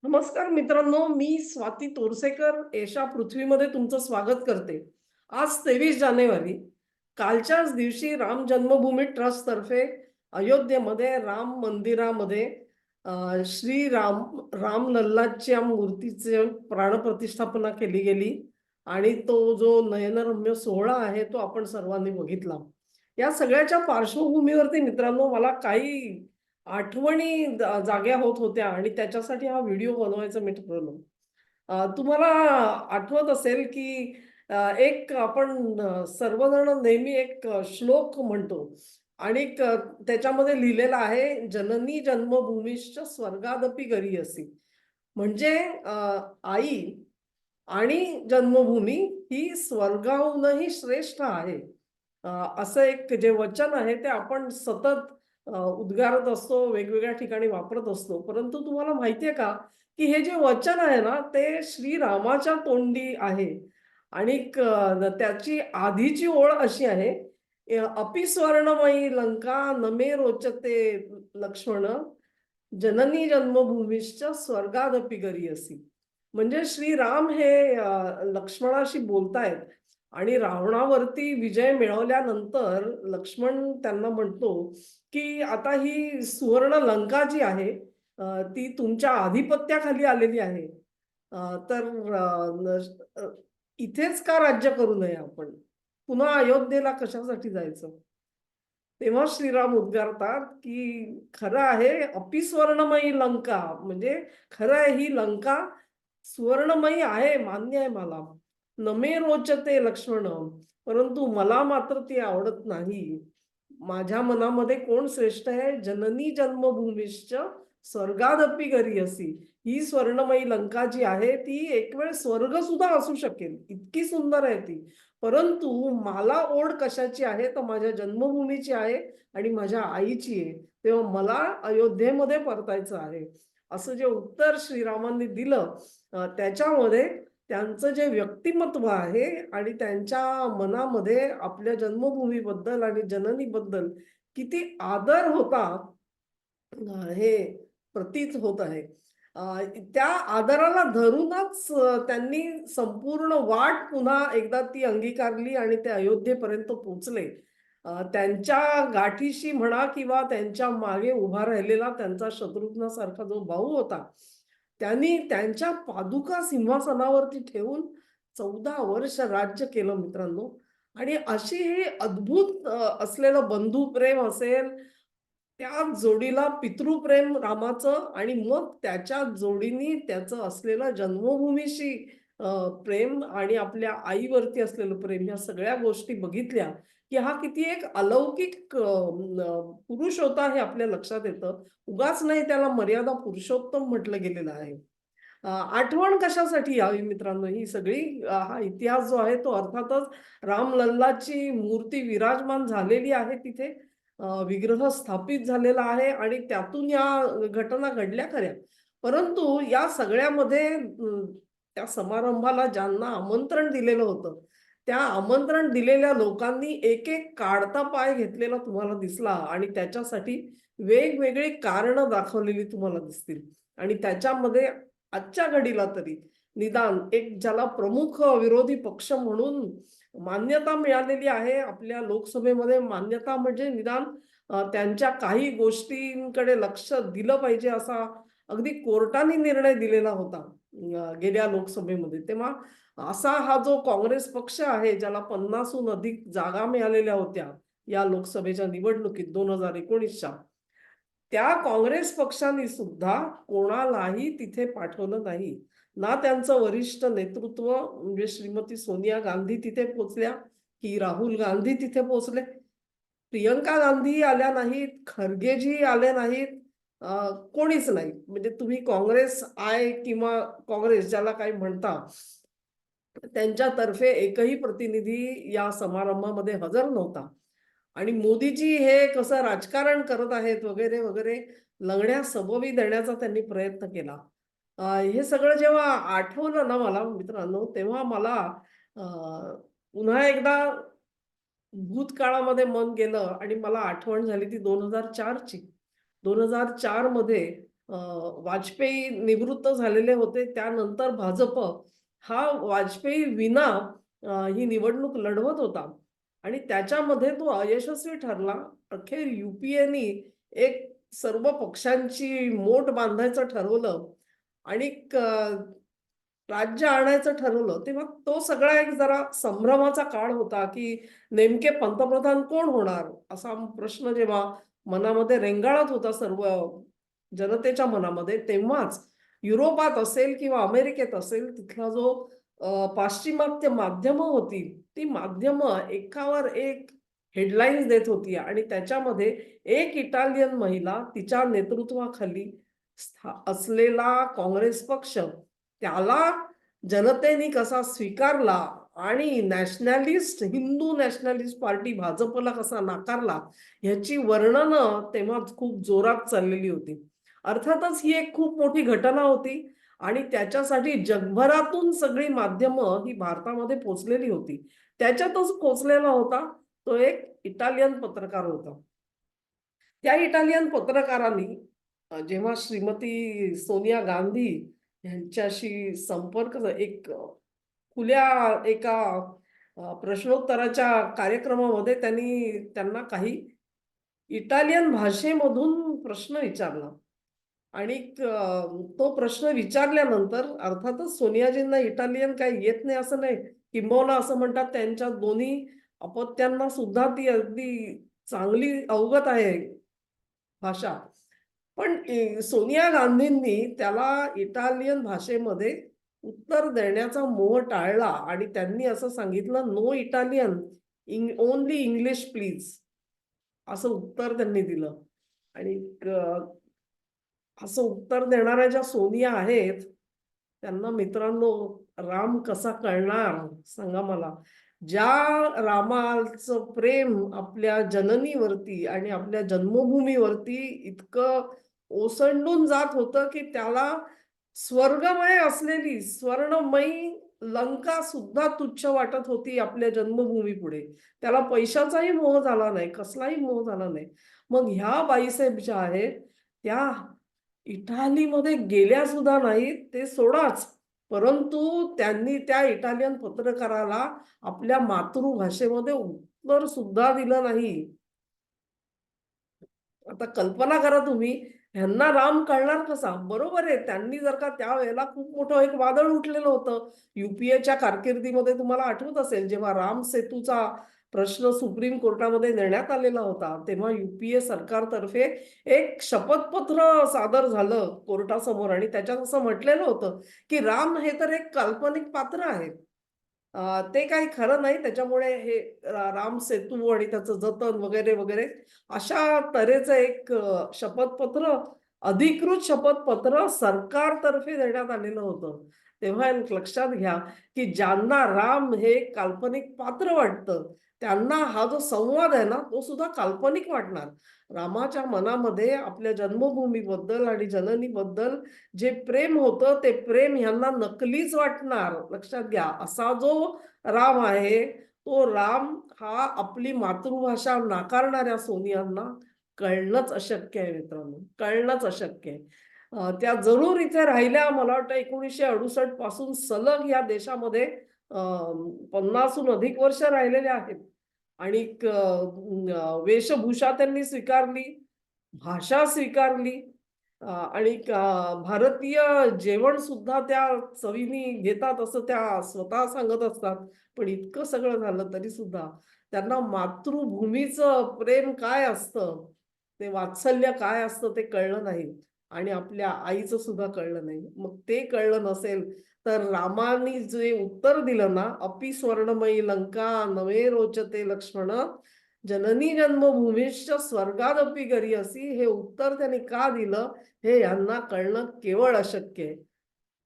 नमस्कार मित्रांनो, मी स्वाती तोरसेकर एशा पृथ्वीमध्ये तुमचं स्वागत करते. आज 23 जानेवारी. कालच्याच दिवशी राम जन्मभूमी ट्रस्ट तर्फे अयोध्येमध्ये राम मंदिरामध्ये रामलल्लाच्या मूर्तीचे प्राणप्रतिष्ठापना केली गेली आणि तो जो नयनरम्य सोहळा आहे तो आपण सर्वांनी बघितला. या सगळ्याच्या पार्श्वभूमीवरती मित्रांनो मला काही आठवणी जाग्या होत होत्या आणि त्याच्यासाठी हा व्हिडिओ बनवायचं मी ठरवलं. तुम्हाला आठवत असेल की एक आपण सर्वजण नेहमी एक श्लोक म्हणतो आणि त्याच्यामध्ये लिहिलेलं आहे, जननी जन्मभूमीश्च स्वर्गादपि गरीयसी. म्हणजे आई आणि जन्मभूमी ही स्वर्गाहूनही श्रेष्ठ आहे. अ, असं एक जे वचन आहे ते आपण सतत उद्गारत असतो, वेगवेगळ्या ठिकाणी वापरत असतो. परंतु तुम्हाला माहिती आहे का, की हे जे वचन आहे ना, ते श्रीरामाच्या तोंडी आहे आणि त्याची आधीची ओळ अशी आहे, अपि स्वर्णमयी लंका न मे रोचते लक्ष्मण, जननी जन्मभूमीश्च स्वर्गादपि गरीयसी. म्हणजे श्रीराम हे लक्ष्मणाशी बोलतायत आणि रावणावरती विजय मिळवल्यानंतर लक्ष्मण त्यांना म्हणतो, की आता ही सुवर्ण लंका जी आहे ती तुमच्या आधिपत्याखाली आलेली आहे. तर इथेच का राज्य करू नये आपण? पुन्हा अयोध्येला कशासाठी जायचं? तेव्हा श्रीराम उद्गारतात, की खरं आहे, अपिस्वर्णमयी लंका म्हणजे खरं आहे ही लंका सुवर्णमयी आहे, मान्य आहे मला. नमे रोचते लक्ष्मण, परंतु मला मात्र ती आवडत नाही. माझ्या मनामध्ये कोण श्रेष्ठ आहे? जननी जन्मभूमीश्च स्वर्गादपि गरीयसी. ही स्वर्णमयी लंका जी आहे ती एक वेळ स्वर्ग सुद्धा असू शकेल. इतकी सुंदर आहे ती. परंतु मला ओढ कशाची आहे तर माझ्या जन्मभूमीची आहे आणि माझ्या आईची आहे. तेव्हा मला अयोध्येमध्ये परतायचं आहे. असं जे उत्तर श्रीरामांनी दिलं त्याच्यामध्ये त्यांचं जे व्यक्तिमत्व आहे आणि त्यांच्या मनामध्ये आपल्या जन्मभूमीबद्दल आणि जननीबद्दल किती आदर होता हे प्रतीत होत आहे. त्या आदराला धरूनच त्यांनी संपूर्ण वाट पुन्हा एकदा ती अंगीकारली आणि ते अयोध्येपर्यंत पोहोचले. त्यांच्या गाठीशी म्हणा किंवा त्यांच्या मागे उभा राहिलेला त्यांचा शत्रुघ्नासारखा जो भाऊ होता, त्यांनी त्यांच्या पादुका सिंहासनावरती ठेवून 14 वर्ष राज्य केलं मित्रांनो. आणि अशी ही अद्भुत असलेलं बंधुप्रेम असेल, त्या जोडीला पितृप्रेम रामाचं आणि मग त्याच्या जोडीनी त्याचं असलेलं जन्मभूमीशी प्रेम आणि आपल्या आईवरती असलेलं प्रेम या सगळ्या गोष्टी बघितल्या, की हा किती एक अलौकिक पुरुष होता हे आपल्या लक्षात येतं. उगाच नाही त्याला मर्यादा पुरुषोत्तम म्हटलं गेलेलं आहे. आठवण कशासाठी यावी मित्रांनो ही सगळी हा इतिहास जो आहे तो अर्थातच रामलल्लाची मूर्ती विराजमान झालेली आहे तिथे. विग्रह स्थापित झालेला आहे आणि त्यातून या घटना घडल्या खऱ्या. परंतु या सगळ्यामध्ये त्या समारंभाला ज्यांना आमंत्रण दिलेलं होतं, त्या आमंत्रण दिलेल्या लोकांनी एक-एक काढता पाय घेतलेला तुम्हाला दिसला आणि त्याच्यासाठी वेगवेगळी कारणं दाखवलेली तुम्हाला दिसतील. आणि त्याच्यामध्ये आजच्या घडीला तरी निदान एक ज्याला प्रमुख विरोधी पक्ष म्हणून मान्यता मिळालेली आहे आपल्या लोकसभेमध्ये. मान्यता म्हणजे निदान त्यांच्या काही गोष्टींकडे लक्ष दिलं पाहिजे असा अगदी कोर्टाने निर्णय दिलेला होता गेल्या लोकसभेमध्ये. तेव्हा असा हा जो काँग्रेस पक्ष आहे ज्याला 50हून अधिक जागा मिळालेल्या होत्या या लोकसभेच्या निवडणुकीत 2019च्या, त्या काँग्रेस पक्षाने सुद्धा कोणालाही तिथे पाठवलं नाही. ना त्यांचं वरिष्ठ नेतृत्व म्हणजे श्रीमती सोनिया गांधी तिथे पोहोचल्या, की राहुल गांधी तिथे पोहोचले. प्रियंका गांधी आल्या नाहीत, खरगेजी आले नाहीत. कोणीच नाही. म्हणजे तुम्ही काँग्रेस आय किंवा काँग्रेस ज्याला काही म्हणता, त्यांच्यातर्फे एकही प्रतिनिधी या समारंभामध्ये हजर नव्हता. आणि मोदीजी हे कसं राजकारण करत आहेत वगैरे, वगैरे लंगड्या सबबी देण्याचा त्यांनी प्रयत्न केला. हे सगळं जेव्हा आठवलं ना मला मित्रांनो, तेव्हा मला अ, पुन्हा एकदा भूतकाळामध्ये मन गेलं आणि मला आठवण झाली ती 2004 ची. 2004 मध्ये वाजपेयी निवृत्त झालेले होते. त्यानंतर भाजप हा वाजपेयी विना ही निवडणूक लढवत होता आणि त्याच्यामध्ये तो अयशस्वी ठरला. अखेर युपीएनी एक सर्व पक्षांची मोट बांधायचं ठरवलं आणि राज्य आणायचं ठरवलं. तेव्हा तो सगळा एक जरा संभ्रमाचा काळ होता, की नेमके पंतप्रधान कोण होणार असा प्रश्न जेव्हा मनामध्ये रेंगाळत होता सर्व जनतेच्या मनामध्ये, तेव्हाच युरोपात असेल किंवा अमेरिकेत असेल तिथला जो पाश्चिमात्य माध्यमं होती, ती माध्यमं एकावर एक हेडलाईन्स देत होती आणि त्याच्यामध्ये एक इटालियन महिला तिच्या नेतृत्वाखाली असलेला काँग्रेस पक्ष त्याला जनतेने कसा स्वीकारला आणि नॅशनॅलिस्ट हिंदू नॅशनॅलिस्ट पार्टी भाजपला कसा नाकारला ह्याची वर्णनं तेव्हा खूप जोरात चाललेली होती. अर्थातच ही एक खूप मोठी घटना होती आणि त्याच्यासाठी जगभरातून सगळी माध्यमं ही भारतामध्ये पोचलेली होती. त्याच्यातच पोचलेला होता तो एक इटालियन पत्रकार होता. त्या इटालियन पत्रकारांनी जेव्हा श्रीमती सोनिया गांधी यांच्याशी संपर्क एक खुल्या एका प्रश्नोत्तराच्या कार्यक्रमामध्ये त्यांना काही इटालियन भाषेमधून प्रश्न विचारला आणि तो प्रश्न विचारल्यानंतर अर्थातच सोनियाजींना इटालियन काही येत नाही असं नाही, किंबहुना असं म्हणतात त्यांच्या दोन्ही अपत्यांना सुद्धा ती अगदी चांगली अवगत आहे भाषा. पण सोनिया गांधींनी त्याला इटालियन भाषेमध्ये उत्तर देण्याचा मोह टाळला आणि त्यांनी असं सांगितलं, no Italian, only English please, असं उत्तर त्यांनी दिलं. आणि असं उत्तर देणाऱ्या ज्या सोनिया आहेत त्यांना मित्रांनो राम कसा कळणार सांगा मला. ज्या रामाचं प्रेम आपल्या जननीवरती आणि आपल्या जन्मभूमीवरती इतकं ओसंडून जात होतं की त्याला स्वर्गमय असलेली स्वर्णमयी लंका सुद्धा तुच्छ वाटत होती आपल्या जन्मभूमी पुढे. त्याला पैशाचाही मोह झाला नाही, कसलाही मोह झाला नाही. मग ह्या बाईसाहेब ज्या आहेत त्या इटालीमध्ये गेल्या सुद्धा नाहीत, ते सोडाच. परंतु त्यांनी त्या इटालियन पत्रकाराला आपल्या मातृभाषेमध्ये उत्तर सुद्धा दिलं नाही. आता कल्पना करा तुम्ही, ह्यांना राम कळणार कसा? बरोबर आहे, त्यांनी जर का त्यावेळेला खूप मोठं एक वादळ उठलेलं होतं. युपीएच्या कारकिर्दीमध्ये तुम्हाला आठवत असेल, जेव्हा राम सेतूचा प्रश्न सुप्रीम कोर्टामध्ये नेण्यात आलेला होता, तेव्हा युपीए सरकारतर्फे एक शपथपत्र सादर झालं कोर्टासमोर आणि त्याच्यात असं म्हटलेलं होतं, की राम हे तर एक काल्पनिक पात्र आहे. ते काही खरं नाही. त्याच्यामुळे हे राम सेतू आणि त्याचं जतन वगैरे वगैरे अशा तऱ्हेचं एक शपथपत्र, अधिकृत शपथपत्र सरकारतर्फे देण्यात आलेलं होतं. तेव्हा एक लक्षात घ्या, की ज्यांना राम हे काल्पनिक पात्र वाटतं, त्यांना हा जो संवाद आहे ना, तो सुद्धा काल्पनिक वाटणार. रामाच्या मनामध्ये आपल्या जन्मभूमीबद्दल आणि जननीबद्दल जे प्रेम होतं ते प्रेम ह्यांना नकलीच वाटणार. लक्षात घ्या, असा जो राम आहे तो राम हा आपली मातृभाषा नाकारणाऱ्या सोनियांना कळणंच अशक्य आहे मित्रांनो, कळणंच अशक्य आहे. त्या जरूर इथे राहिल्या. मला वाटतं 1968 पासून सलग या देशामध्ये 50हून अधिक वर्ष राहिलेल्या आहेत आणि वेशभूषा त्यांनी स्वीकारली, भाषा स्वीकारली आणि भारतीय जेवण सुद्धा त्या चवीने घेतात असं त्या स्वतः सांगत असतात. पण इतकं सगळं झालं तरी सुद्धा त्यांना मातृभूमीचं प्रेम काय असतं, ते वात्सल्य काय असतं ते कळलं नाही आणि आपल्या आईचं सुद्धा कळलं नाही. मग ते कळलं नसेल तर रामानी जे उत्तर दिलं ना, अपि स्वर्णमयी लंका नवे रोचते लक्ष्मण, जननी जन्मभूमीश्च स्वर्गादपि गरीयसी, हे उत्तर त्यांनी का दिलं हे यांना कळणं केवळ अशक्य आहे.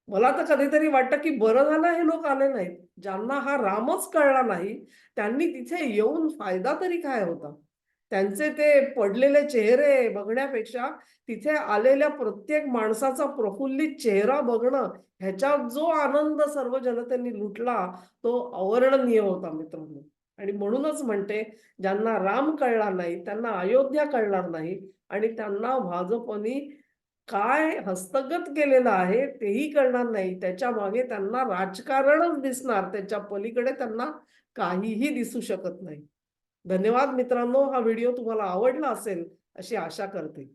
मला तर कधीतरी वाटतं की बरं झालं हे लोक आले नाहीत. ज्यांना हा रामच कळला नाही त्यांनी तिथे येऊन फायदा तरी काय होता? त्यांचे ते पडलेले चेहरे बघण्यापेक्षा तिथे आलेल्या प्रत्येक माणसाचा प्रफुल्लित चेहरा बघणं ह्याच्यात जो आनंद सर्व जनतेने लुटला तो अवर्णनीय होता मित्रांनो. आणि म्हणूनच म्हणते, ज्यांना राम कळला नाही त्यांना अयोध्या कळणार नाही आणि त्यांना भाजपनी काय हस्तगत केलेलं आहे तेही कळणार नाही. त्याच्या मागे त्यांना राजकारणच दिसणार. त्याच्या पलीकडे त्यांना काहीही दिसू शकत नाही. धन्यवाद मित्रांनो. हा व्हिडिओ तुम्हाला आवडला असेल अशी आशा करते.